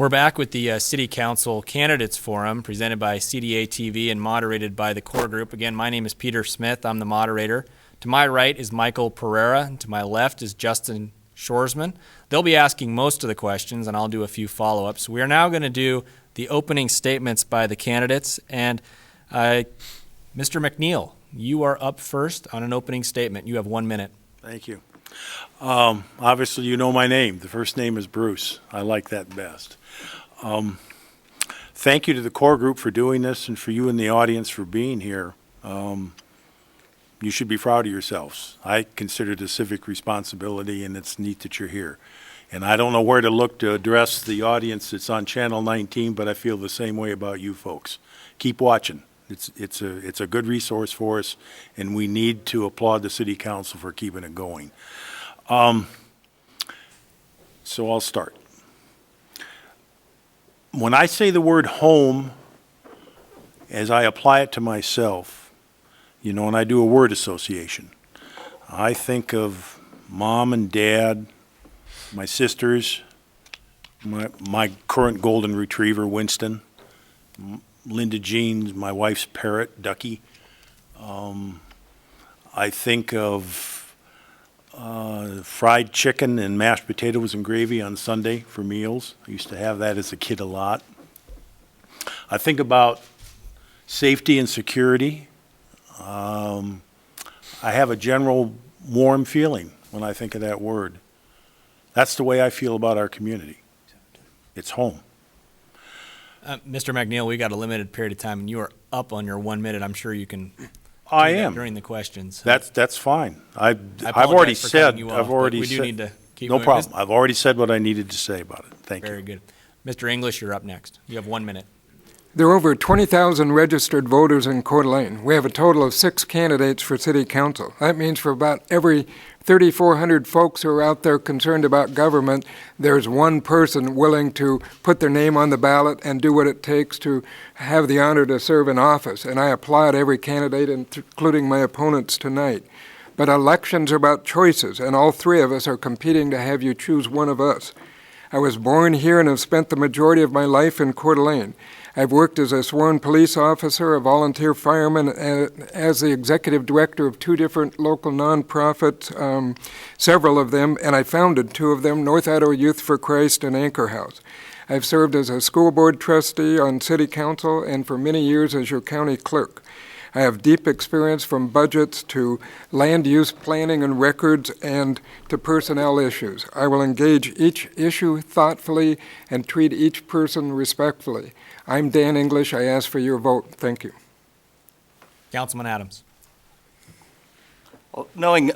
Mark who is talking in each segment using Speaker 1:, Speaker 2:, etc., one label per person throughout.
Speaker 1: We're back with the City Council Candidates Forum presented by CDA TV and moderated by the core group. Again, my name is Peter Smith. I'm the moderator. To my right is Michael Pereira, and to my left is Justin Shoresman. They'll be asking most of the questions, and I'll do a few follow-ups. We are now going to do the opening statements by the candidates, and Mr. McNeil, you are up first on an opening statement. You have 1 minute.
Speaker 2: Thank you. Obviously, you know my name. The first name is Bruce. I like that best. Thank you to the core group for doing this and for you in the audience for being here. You should be proud of yourselves. I consider it a civic responsibility, and it's neat that you're here. And I don't know where to look to address the audience that's on Channel 19, but I feel the same way about you folks. Keep watching. It's a good resource for us, and we need to applaud the City Council for keeping it going. So I'll start. When I say the word home, as I apply it to myself, you know, and I do a word association, I think of mom and dad, my sisters, my current golden retriever, Winston, Linda Jean, my wife's parrot, Ducky. I think of fried chicken and mashed potatoes and gravy on Sunday for meals. I used to have that as a kid a lot. I think about safety and security. I have a general warm feeling when I think of that word. That's the way I feel about our community. It's home.
Speaker 1: Mr. McNeil, we got a limited period of time, and you are up on your 1 minute. I'm sure you can.
Speaker 2: I am
Speaker 1: during the questions.
Speaker 2: That's fine. I've already said. Need to keep no moving. Problem. I've already said what I needed to say about it. Thank you.
Speaker 1: Very good, Mr. English. You're up next. You have 1 minute.
Speaker 3: There are over 20,000 registered voters in Coeur d'Alene. We have a total of 6 candidates for City Council. That means for about every 3,400 folks who are out there concerned about government, there's one person willing to put their name on the ballot and do what it takes to have the honor to serve in office. And I applaud every candidate, including my opponents tonight. But elections are about choices, and all 3 of us are competing to have you choose one of us. I was born here and have spent the majority of my life in Coeur d'Alene. I've worked as a sworn police officer, a volunteer fireman, and as the executive director of 2 different local nonprofits, several of them, and I founded 2 of them, North Idaho Youth for Christ and Anchor House. I've served as a school board trustee on city council and for many years as your county clerk. I have deep experience from budgets to land use planning and records and to personnel issues. I will engage each issue thoughtfully and treat each person respectfully. I'm Dan English. I ask for your vote. Thank you.
Speaker 1: Councilman Adams.
Speaker 4: Well, knowing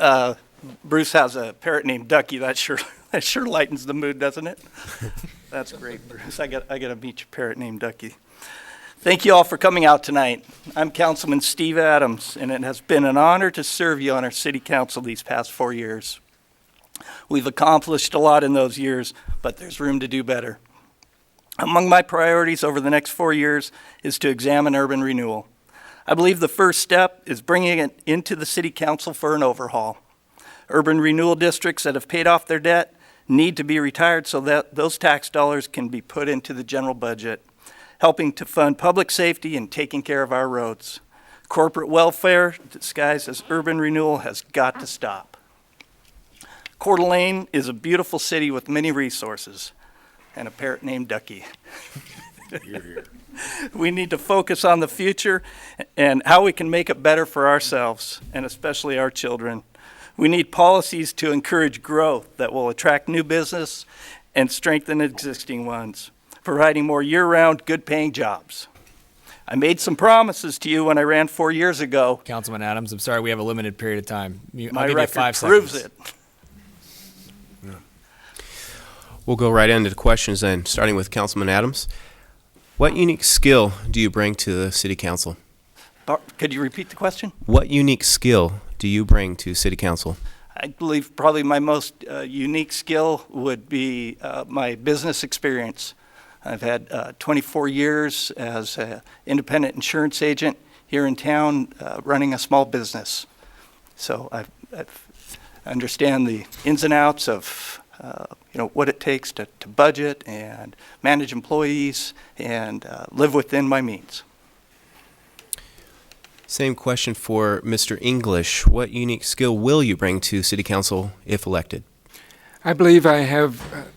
Speaker 4: Bruce has a parrot named Ducky, that sure lightens the mood, doesn't it? That's great, Bruce. I got to meet your parrot named Ducky. Thank you all for coming out tonight. I'm Councilman Steve Adams, and it has been an honor to serve you on our City Council these past 4 years. We've accomplished a lot in those years, but there's room to do better. Among my priorities over the next 4 years is to examine urban renewal. I believe the first step is bringing it into the City Council for an overhaul. Urban renewal districts that have paid off their debt need to be retired so that those tax dollars can be put into the general budget, helping to fund public safety and taking care of our roads. Corporate welfare disguised as urban renewal has got to stop. Coeur d'Alene is a beautiful city with many resources and a parrot named Ducky.
Speaker 2: You're here.
Speaker 4: We need to focus on the future and how we can make it better for ourselves and especially our children. We need policies to encourage growth that will attract new business and strengthen existing ones, providing more year-round, good-paying jobs. I made some promises to you when I ran 4 years ago.
Speaker 1: Councilman Adams, I'm sorry, we have a limited period of time.
Speaker 4: My record proves it.
Speaker 5: We'll go right into the questions then, starting with Councilman Adams. What unique skill do you bring to the City Council?
Speaker 4: Could you repeat the question?
Speaker 5: What unique skill do you bring to City Council?
Speaker 4: I believe probably my most unique skill would be my business experience. I've had 24 years as an independent insurance agent here in town running a small business. So I understand the ins and outs of what it takes to budget and manage employees and live within my means.
Speaker 5: Same question for Mr. English. What unique skill will you bring to City Council if elected?
Speaker 3: I believe I have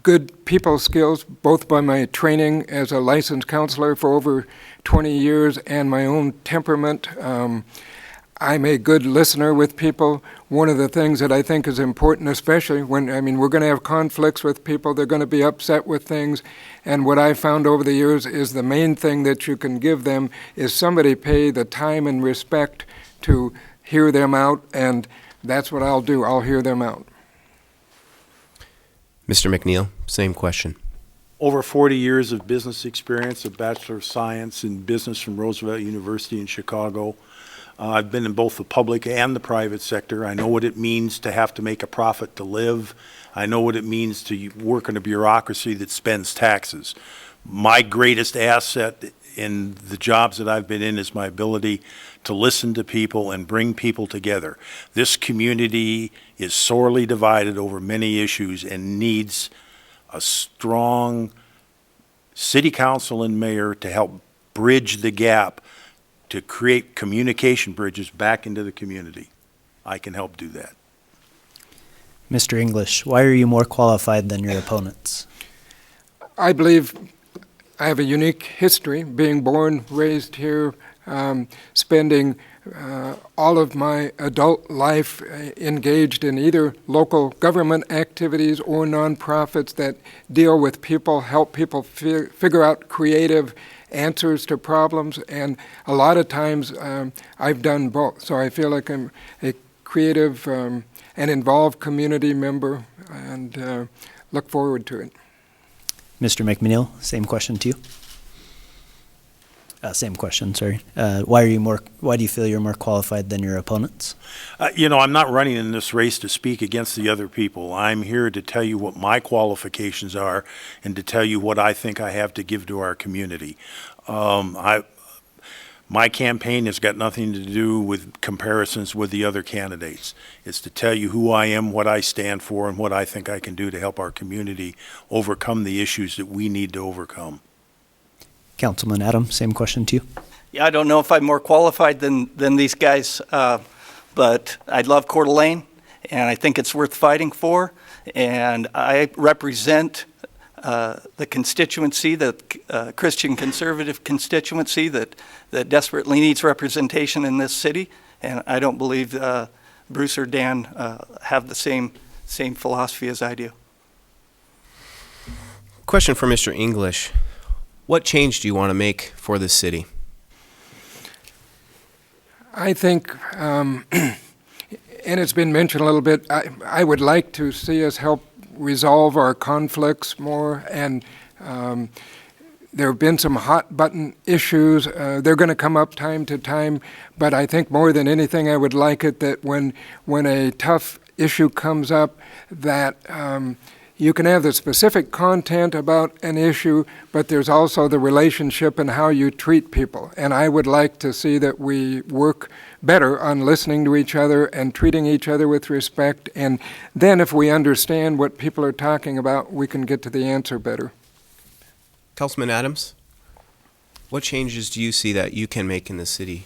Speaker 3: good people skills, both by my training as a licensed counselor for over 20 years and my own temperament. I'm a good listener with people. One of the things that I think is important, especially when, we're going to have conflicts with people, they're going to be upset with things, and what I found over the years is the main thing that you can give them is somebody pay the time and respect to hear them out, and that's what I'll do. I'll hear them out.
Speaker 5: Mr. McNeil, same question.
Speaker 2: Over 40 years of business experience, a Bachelor of Science in Business from Roosevelt University in Chicago. I've been in both the public and the private sector. I know what it means to have to make a profit to live. I know what it means to work in a bureaucracy that spends taxes. My greatest asset in the jobs that I've been in is my ability to listen to people and bring people together. This community is sorely divided over many issues and needs a strong city council and mayor to help bridge the gap, to create communication bridges back into the community. I can help do that.
Speaker 6: Mr. English, why are you more qualified than your opponents?
Speaker 3: I believe I have a unique history, being born, raised here, spending all of my adult life engaged in either local government activities or nonprofits that deal with people, help people figure out creative answers to problems, and a lot of times I've done both. So I feel like I'm a creative and involved community member, and look forward to it.
Speaker 6: Mr. McNeil, same question to you. Same question, sorry. Why do you feel you're more qualified than your opponents?
Speaker 2: I'm not running in this race to speak against the other people. I'm here to tell you what my qualifications are and to tell you what I think I have to give to our community. My campaign has got nothing to do with comparisons with the other candidates. It's to tell you who I am, what I stand for, and what I think I can do to help our community overcome the issues that we need to overcome.
Speaker 6: Councilman Adams, same question to you.
Speaker 4: Yeah, I don't know if I'm more qualified than these guys, but I love Coeur d'Alene, and I think it's worth fighting for. And I represent the constituency, the Christian conservative constituency that desperately needs representation in this city. And I don't believe Bruce or Dan have the same philosophy as I do.
Speaker 5: Question for Mr. English. What change do you want to make for this city?
Speaker 3: I think, and it's been mentioned a little bit, I would like to see us help resolve our conflicts more, and there have been some hot button issues. They're going to come up time to time, but I think more than anything I would like it that when a tough issue comes up that you can have the specific content about an issue, but there's also the relationship and how you treat people. And I would like to see that we work better on listening to each other and treating each other with respect. And then if we understand what people are talking about, we can get to the answer better.
Speaker 5: Councilman Adams, what changes do you see that you can make in the city?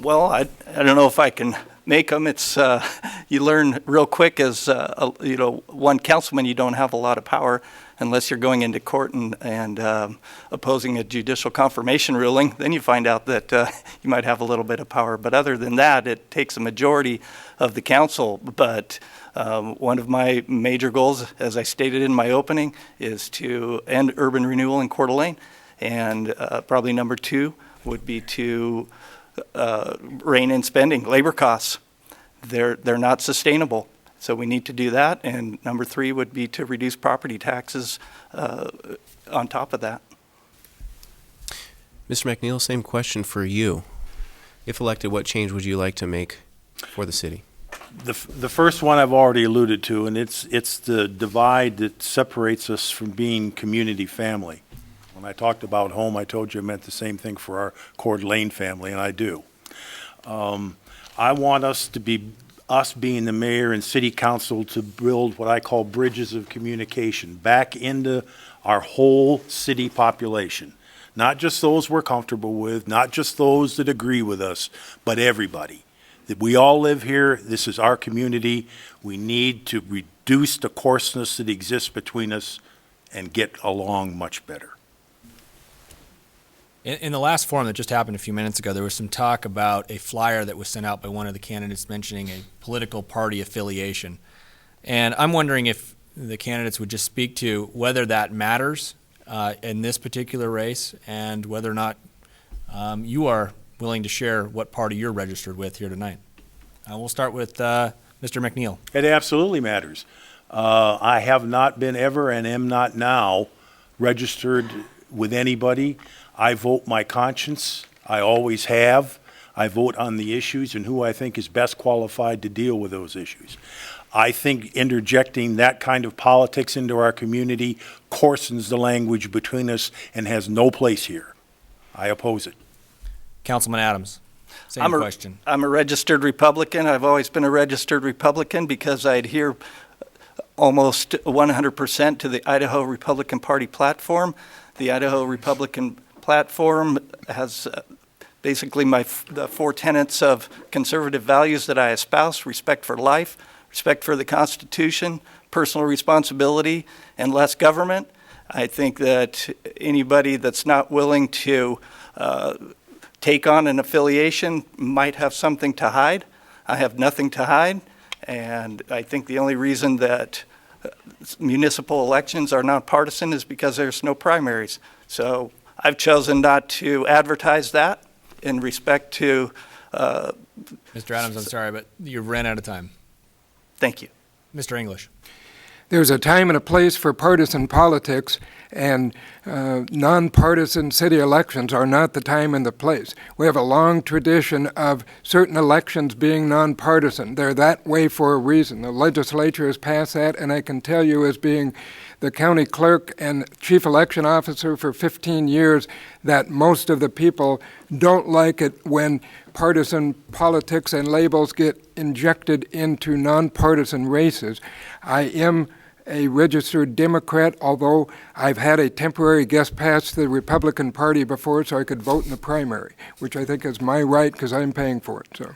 Speaker 4: Well, I don't know if I can make them. It's you learn real quick as one councilman. You don't have a lot of power unless you're going into court and opposing a judicial confirmation ruling. Then you find out that you might have a little bit of power. But other than that, it takes a majority of the council. But one of my major goals, as I stated in my opening, is to end urban renewal in Coeur d'Alene, and probably number 2 would be to rein in spending. Labor costs, they're not sustainable, so we need to do that. And number 3 would be to reduce property taxes on top of that.
Speaker 5: Mr. McNeil, same question for you. If elected, what change would you like to make for the city?
Speaker 2: The first one I've already alluded to, and it's the divide that separates us from being community family. When I talked about home, I told you I meant the same thing for our Coeur d'Alene family, and I do. I want us to be us being the mayor and city council to build what I call bridges of communication back into our whole city population. Not just those we're comfortable with, not just those that agree with us, but everybody. That we all live here, this is our community. We need to reduce the coarseness that exists between us and get along much better.
Speaker 1: In the last forum that just happened a few minutes ago, there was some talk about a flyer that was sent out by one of the candidates mentioning a political party affiliation. And I'm wondering if the candidates would just speak to whether that matters in this particular race and whether or not you are willing to share what party you're registered with here tonight. We'll start with Mr. McNeil.
Speaker 2: It absolutely matters. I have not been ever and am not now registered with anybody. I vote my conscience. I always have. I vote on the issues and who I think is best qualified to deal with those issues. I think interjecting that kind of politics into our community coarsens the language between us and has no place here. I oppose it.
Speaker 1: Councilman Adams, same question.
Speaker 4: I'm a registered Republican. I've always been a registered Republican because I adhere almost 100% to the Idaho Republican Party platform. The Idaho Republican platform has basically the four tenets of conservative values that I espouse: respect for life, respect for the Constitution, personal responsibility, and less government. I think that anybody that's not willing to take on an affiliation might have something to hide. I have nothing to hide, and I think the only reason that municipal elections are nonpartisan is because there's no primaries. So I've chosen not to advertise that in respect to...
Speaker 1: Mr. Adams, I'm sorry, but you've ran out of time.
Speaker 4: Thank you.
Speaker 1: Mr. English.
Speaker 3: There's a time and a place for partisan politics, and nonpartisan city elections are not the time and the place. We have a long tradition of certain elections being nonpartisan. They're that way for a reason. The legislature has passed that, and I can tell you, as being the county clerk and chief election officer for 15 years, that most of the people don't like it when partisan politics and labels get injected into nonpartisan races. I am a registered Democrat, although I've had a temporary guest pass to the Republican Party before so I could vote in the primary, which I think is my right because I'm paying for it. So,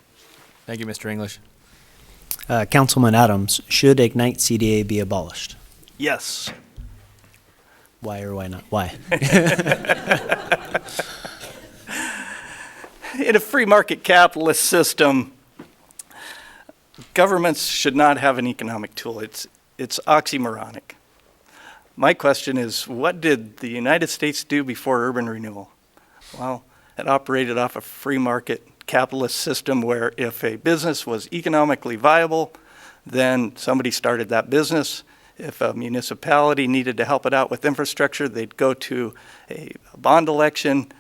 Speaker 1: thank you, Mr. English.
Speaker 6: Councilman Adams, should Ignite CDA be abolished?
Speaker 4: Yes.
Speaker 6: Why or why not? Why?
Speaker 4: In a free market capitalist system, governments should not have an economic tool. It's oxymoronic. My question is, what did the United States do before urban renewal? Well, it operated off a free market capitalist system where if a business was economically viable, then somebody started that business. If a municipality needed to help it out with infrastructure, they'd go to a bond election.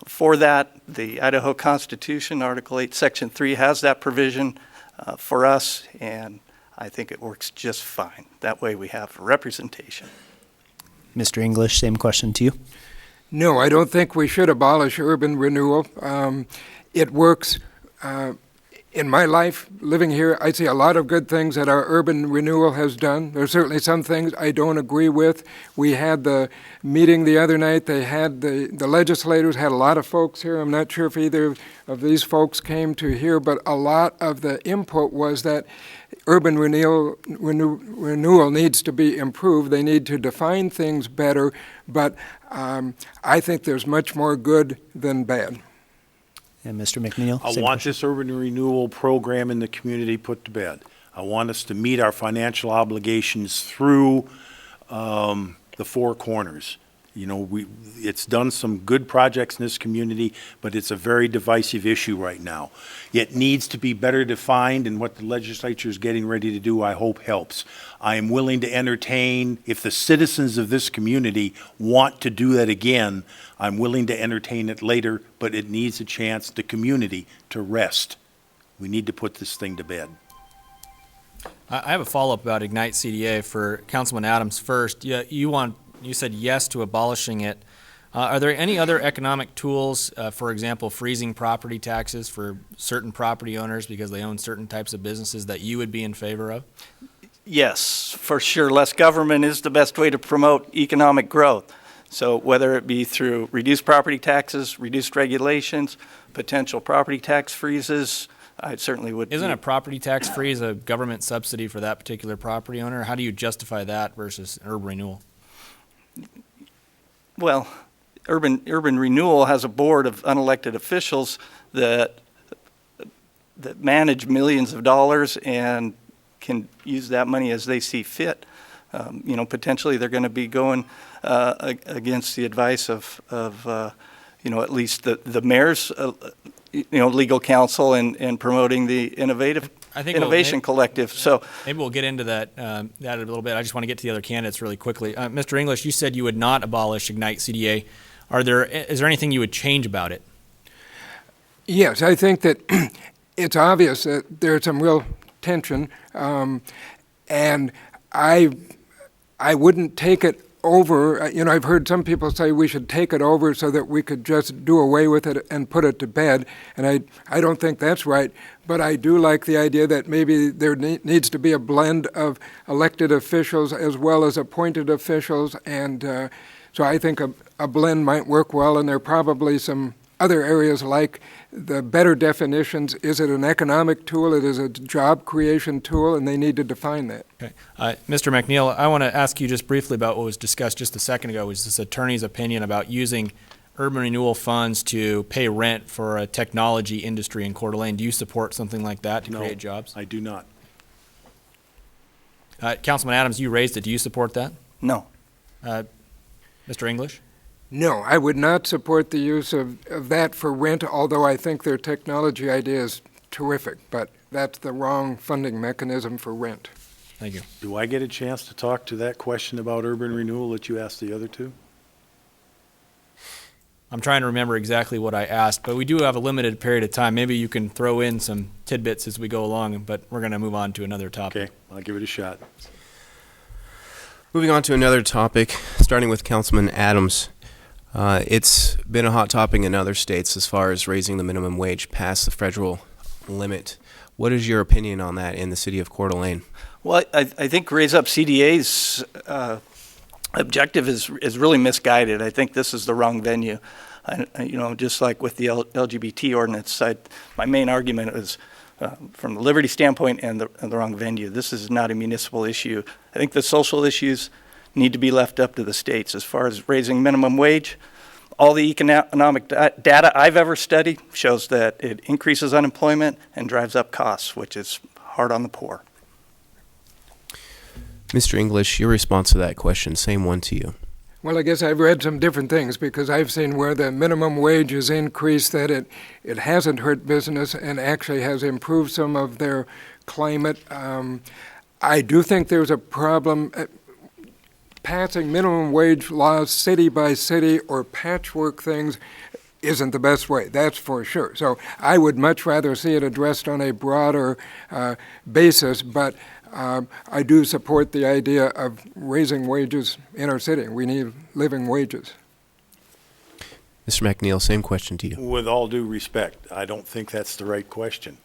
Speaker 4: For that, the Idaho Constitution, Article 8, Section 3, has that provision for us, and I think it works just fine. That way we have representation.
Speaker 6: Mr. English, same question to you.
Speaker 3: no, I don't think we should abolish urban renewal. It works. In my life, living here, I see a lot of good things that our urban renewal has done. There's certainly some things I don't agree with. We had the meeting the other night. They had the legislators had a lot of folks here. I'm not sure if either of these folks came to hear, but a lot of the input was that urban renewal needs to be improved. They need to define things better, but I think there's much more good than bad.
Speaker 6: And Mr. McNeil?
Speaker 2: I want this urban renewal program in the community put to bed. I want us to meet our financial obligations through the four corners. You know, it's done some good projects in this community, but it's a very divisive issue right now. It needs to be better defined, and what the legislature is getting ready to do, I hope, helps. I am willing to entertain, if the citizens of this community want to do that again, I'm willing to entertain it later, but it needs a chance, the community, to rest. We need to put this thing to bed.
Speaker 1: I have a follow-up about Ignite CDA for Councilman Adams first. You said yes to abolishing it. Are there any other economic tools, for example, freezing property taxes for certain property owners because they own certain types of businesses that you would be in favor of?
Speaker 4: Yes, for sure. Less government is the best way to promote economic growth. So whether it be through reduced property taxes, reduced regulations, potential property tax freezes, I certainly would.
Speaker 1: Isn't a property tax freeze a government subsidy for that particular property owner? How do you justify that versus urban renewal?
Speaker 4: Well, urban renewal has a board of unelected officials that manage millions of dollars and can use that money as they see fit. Potentially they're going to be going against the advice of at least the mayor's, legal counsel and promoting the innovation collective. So
Speaker 1: maybe we'll get into that a little bit. I just want to get to the other candidates really quickly. Mr. English, you said you would not abolish Ignite CDA. Is there anything you would change about it?
Speaker 3: Yes, I think that it's obvious that there's some real tension, and I wouldn't take it over. I've heard some people say we should take it over so that we could just do away with it and put it to bed, and I don't think that's right. But I do like the idea that maybe there needs to be a blend of elected officials as well as appointed officials, and so I think a blend might work well, and there are probably some other areas like the better definitions. Is it an economic tool? It is a job creation tool, and they need to define that.
Speaker 1: Okay. Mr. McNeil, I want to ask you just briefly about what was discussed just a second ago, was this attorney's opinion about using urban renewal funds to pay rent for a technology industry in Coeur d'Alene. Do you support something like that to create jobs?
Speaker 2: I do not.
Speaker 1: Councilman Adams, you raised it. Do you support that?
Speaker 4: no.
Speaker 1: Mr. English?
Speaker 3: No, I would not support the use of that for rent, although I think their technology idea is terrific, but that's the wrong funding mechanism for rent.
Speaker 1: Thank you.
Speaker 2: Do I get a chance to talk to that question about urban renewal that you asked the other two?
Speaker 1: I'm trying to remember exactly what I asked, but we do have a limited period of time. Maybe you can throw in some tidbits as we go along, but we're going to move on to another topic.
Speaker 2: Okay, I'll give it a shot.
Speaker 5: Moving on to another topic, starting with Councilman Adams. It's been a hot topic in other states as far as raising the minimum wage past the federal limit. What is your opinion on that in the city of Coeur d'Alene?
Speaker 4: Well, I think Raise Up CDA's objective is really misguided. I think this is the wrong venue. Just like with the LGBT ordinance, my main argument is from the liberty standpoint and the wrong venue. This is not a municipal issue. I think the social issues need to be left up to the states. As far as raising minimum wage, all the economic data I've ever studied shows that it increases unemployment and drives up costs, which is hard on the poor. Mr.
Speaker 5: English, your response to that question, same one to you.
Speaker 3: Well, I guess I've read some different things because I've seen where the minimum wage is increased, that it hasn't hurt business and actually has improved some of their climate. I do think there's a problem. Passing minimum wage laws city by city or patchwork things isn't the best way, that's for sure. So I would much rather see it addressed on a broader basis, but I do support the idea of raising wages in our city. We need living wages.
Speaker 5: Mr. McNeil, same question to you.
Speaker 2: With all due respect, I don't think that's the right question.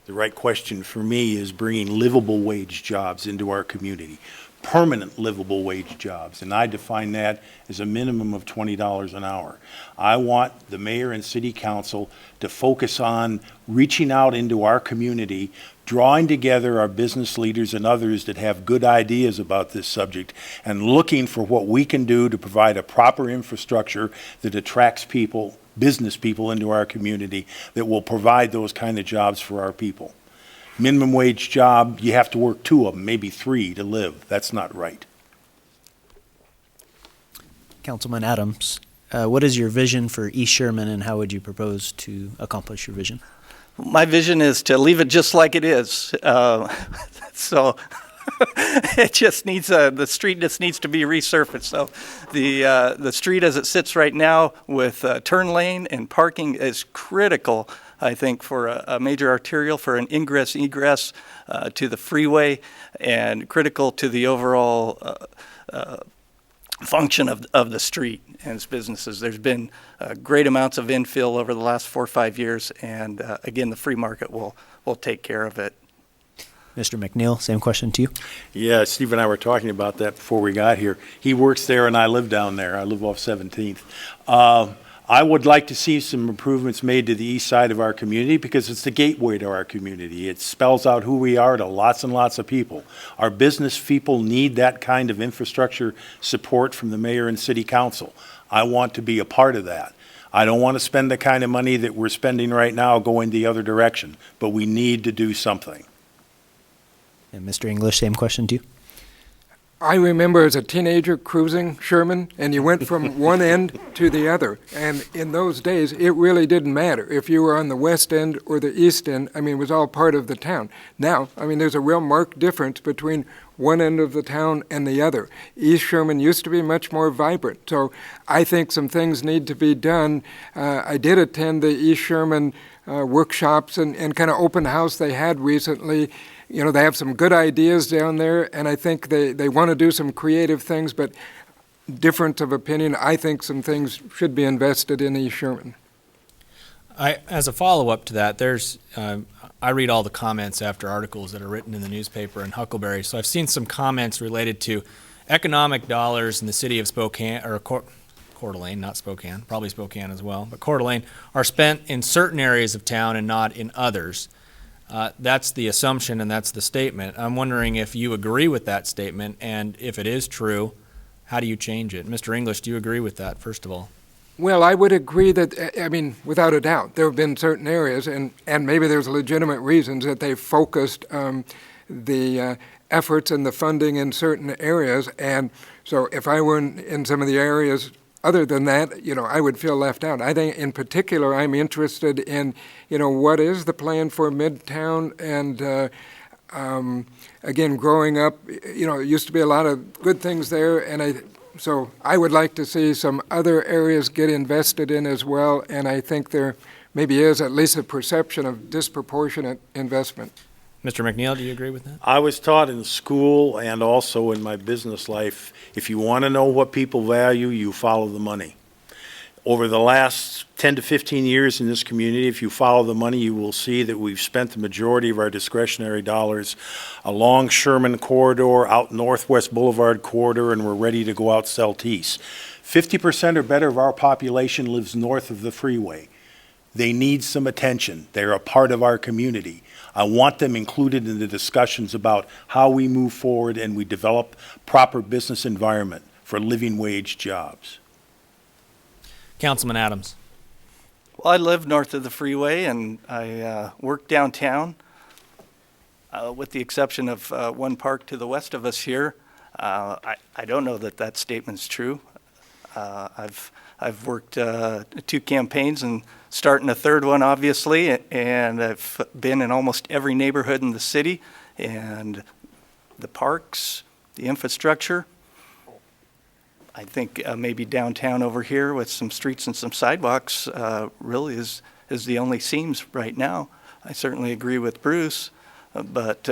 Speaker 2: The right question for me is bringing livable wage jobs into our community, permanent livable wage jobs, and I define that as a minimum of $20 an hour. I want the mayor and city council to focus on reaching out into our community, drawing together our business leaders and others that have good ideas about this subject, and looking for what we can do to provide a proper infrastructure that attracts people, business people into our community that will provide those kind of jobs for our people. Minimum wage job, you have to work 2 of them, maybe 3 to live. That's not right.
Speaker 6: Councilman Adams, what is your vision for East Sherman and how would you propose to accomplish your vision?
Speaker 4: My vision is to leave it just like it is. So it just needs the street just needs to be resurfaced. So the street as it sits right now with turn lane and parking is critical, I think, for a major arterial, for an ingress-egress to the freeway, and critical to the overall function of the street and its businesses. There's been great amounts of infill over the last 4 or 5 years, and again, the free market will take care of it.
Speaker 6: Mr. McNeil, same question to you.
Speaker 2: Yeah, Steve and I were talking about that before we got here. He works there and I live down there. I live off 17th. I would like to see some improvements made to the east side of our community because it's the gateway to our community. It spells out who we are to lots and lots of people. Our business people need that kind of infrastructure support from the mayor and city council. I want to be a part of that. I don't want to spend the kind of money that we're spending right now going the other direction, but we need to do something.
Speaker 6: And Mr. English, same question to you.
Speaker 3: I remember as a teenager cruising Sherman, and you went from one end to the other. And in those days, it really didn't matter if you were on the west end or the east end. I mean, it was all part of the town. Now, I mean, there's a real marked difference between one end of the town and the other. East Sherman used to be much more vibrant. So I think some things need to be done. I did attend the East Sherman workshops and kind of open house they had recently. You know, they have some good ideas down there, and I think they want to do some creative things, but difference of opinion, I think some things should be invested in East Sherman.
Speaker 1: As a follow-up to that, I read all the comments after articles that are written in the newspaper in Huckleberry, so I've seen some comments related to economic dollars in the city of Spokane, or Coeur d'Alene, not Spokane, probably Spokane as well, but Coeur d'Alene, are spent in certain areas of town and not in others. That's the assumption and that's the statement. I'm wondering if you agree with that statement, and if it is true, how do you change it? Mr. English, do you agree with that, first of all?
Speaker 3: Well, I would agree that, I mean, without a doubt, there have been certain areas, and maybe there's legitimate reasons that they've focused the efforts and the funding in certain areas. And so if I were in some of the areas other than that, you know, I would feel left out. I think in particular I'm interested in, you know, what is the plan for Midtown, and again, growing up, you know, it used to be a lot of good things there, and so I would like to see some other areas get invested in as well, and I think there maybe is at least a perception of disproportionate investment.
Speaker 1: Mr. McNeil, do you agree with that?
Speaker 2: I was taught in school and also in my business life, if you want to know what people value, you follow the money. Over the last 10 to 15 years in this community, if you follow the money, you will see that we've spent the majority of our discretionary dollars along Sherman Corridor, out Northwest Boulevard Corridor, and we're ready to go out southeast. 50% or better of our population lives north of the freeway. They need some attention. They're a part of our community. I want them included in the discussions about how we move forward and we develop proper business environment for living wage jobs.
Speaker 1: Councilman Adams.
Speaker 4: Well, I live north of the freeway, and I work downtown, with the exception of one park to the west of us here. I don't know that statement's true. I've worked 2 campaigns and starting a third one, obviously, and I've been in almost every neighborhood in the city, and the parks, the infrastructure. I think maybe downtown over here with some streets and some sidewalks really is the only seams right now. I certainly agree with Bruce, but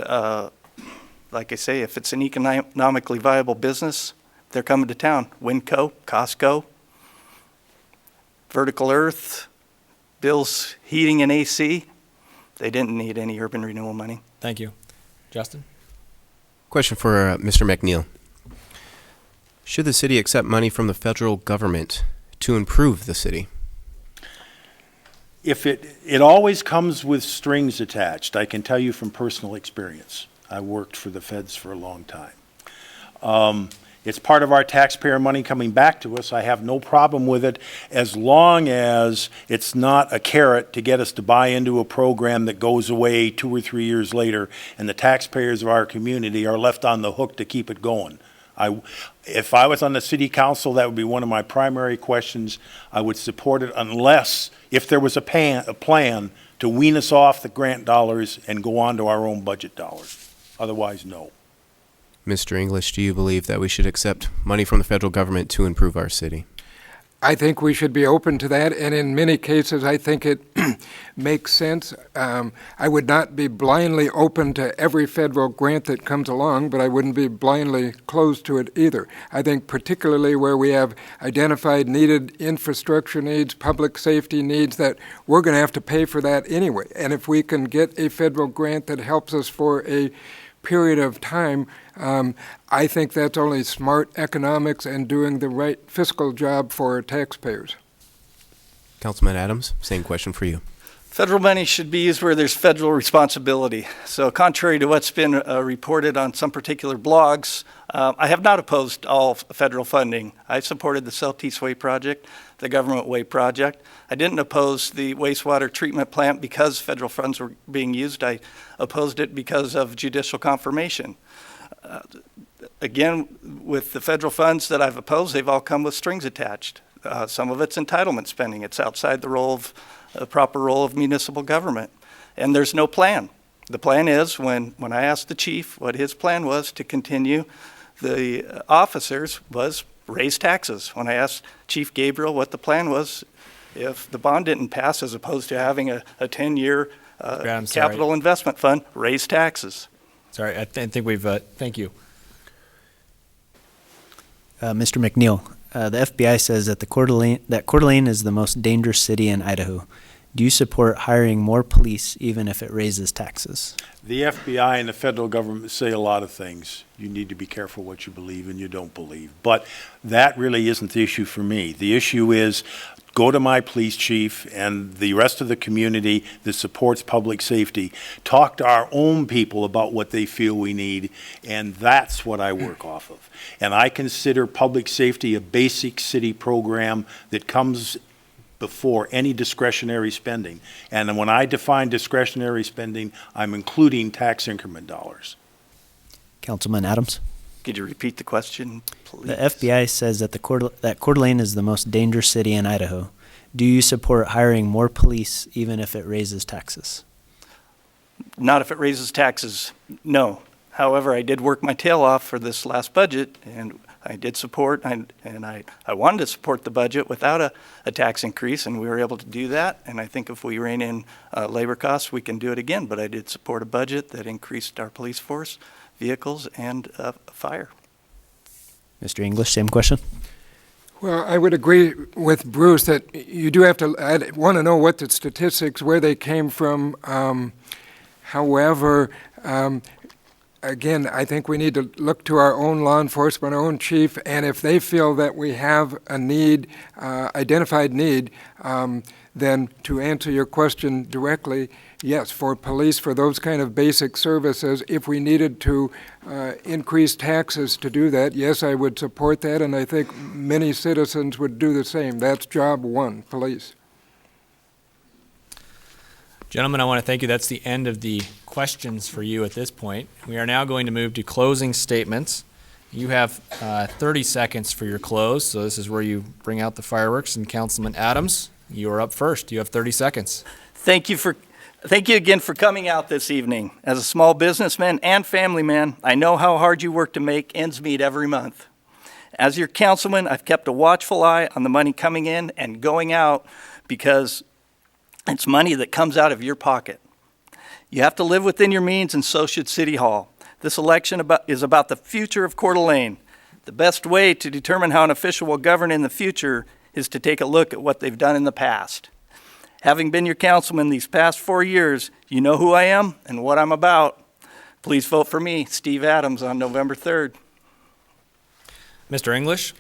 Speaker 4: like I say, if it's an economically viable business, they're coming to town. Winco, Costco, Vertical Earth, Bill's Heating and AC. They didn't need any urban renewal money.
Speaker 1: Thank you. Justin?
Speaker 5: Question for Mr. McNeil. Should the city accept money from the federal government to improve the city?
Speaker 2: If it always comes with strings attached, I can tell you from personal experience. I worked for the feds for a long time. It's part of our taxpayer money coming back to us. I have no problem with it as long as it's not a carrot to get us to buy into a program that goes away 2 or 3 years later and the taxpayers of our community are left on the hook to keep it going. If I was on the city council, that would be one of my primary questions. I would support it unless, if there was a plan to wean us off the grant dollars and go on to our own budget dollars. Otherwise, no.
Speaker 5: Mr. English, do you believe that we should accept money from the federal government to improve our city?
Speaker 3: I think we should be open to that, and in many cases, I think it makes sense. I would not be blindly open to every federal grant that comes along, but I wouldn't be blindly closed to it either. I think particularly where we have identified needed infrastructure needs, public safety needs, that we're going to have to pay for that anyway. And if we can get a federal grant that helps us for a period of time, I think that's only smart economics and doing the right fiscal job for our taxpayers.
Speaker 5: Councilman Adams, same question for you.
Speaker 4: Federal money should be used where there's federal responsibility. So contrary to what's been reported on some particular blogs, I have not opposed all federal funding. I supported the Southeast Way project, the Government Way project. I didn't oppose the wastewater treatment plant because federal funds were being used. I opposed it because of judicial confirmation. Again, with the federal funds that I've opposed, they've all come with strings attached. Some of it's entitlement spending. It's outside the proper role of municipal government. And there's no plan. The plan is, when I asked the chief what his plan was to continue the officers, was raise taxes. When I asked Chief Gabriel what the plan was, if the bond didn't pass, as opposed to having a 10-year capital investment fund, raise taxes.
Speaker 1: Sorry, I think we've, thank you.
Speaker 6: Mr. McNeil, the FBI says that Coeur d'Alene is the most dangerous city in Idaho. Do you support hiring more police even if it raises taxes?
Speaker 2: The FBI and the federal government say a lot of things. You need to be careful what you believe and you don't believe. But that really isn't the issue for me. The issue is go to my police chief and the rest of the community that supports public safety, talk to our own people about what they feel we need, and that's what I work off of. And I consider public safety a basic city program that comes before any discretionary spending. And when I define discretionary spending, I'm including tax increment dollars.
Speaker 6: Councilman Adams?
Speaker 4: Could you repeat the question, please?
Speaker 6: The FBI says that that Coeur d'Alene is the most dangerous city in Idaho. Do you support hiring more police even if it raises taxes?
Speaker 4: Not if it raises taxes, no. However, I did work my tail off for this last budget, and I did support, and I wanted to support the budget without a tax increase, and we were able to do that. And I think if we rein in labor costs, we can do it again. But I did support a budget that increased our police force, vehicles, and fire.
Speaker 6: Mr. English, same question.
Speaker 3: Well, I would agree with Bruce that you do have to, I want to know what the statistics, where they came from. However, again, I think we need to look to our own law enforcement, our own chief, and if they feel that we have a need, identified need, then to answer your question directly, yes, for police, for those kind of basic services, if we needed to increase taxes to do that, yes, I would support that, and I think many citizens would do the same. That's job one, police.
Speaker 1: Gentlemen, I want to thank you. That's the end of the questions for you at this point. We are now going to move to closing statements. You have 30 seconds for your close, so this is where you bring out the fireworks. And Councilman Adams, you are up first. You have 30 seconds.
Speaker 4: Thank you again for coming out this evening. As a small businessman and family man, I know how hard you work to make ends meet every month. As your councilman, I've kept a watchful eye on the money coming in and going out because it's money that comes out of your pocket. You have to live within your means, and so should City Hall. This election is about the future of Coeur d'Alene. The best way to determine how an official will govern in the future is to take a look at what they've done in the past. Having been your councilman these past 4 years, you know who I am and what I'm about. Please vote for me, Steve Adams, on November 3rd.
Speaker 1: Mr. English?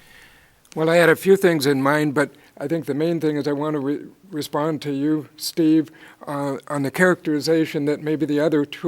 Speaker 3: Well, I had a few things in mind, but I think the main thing is I want to respond to you, Steve, on the characterization that maybe the other two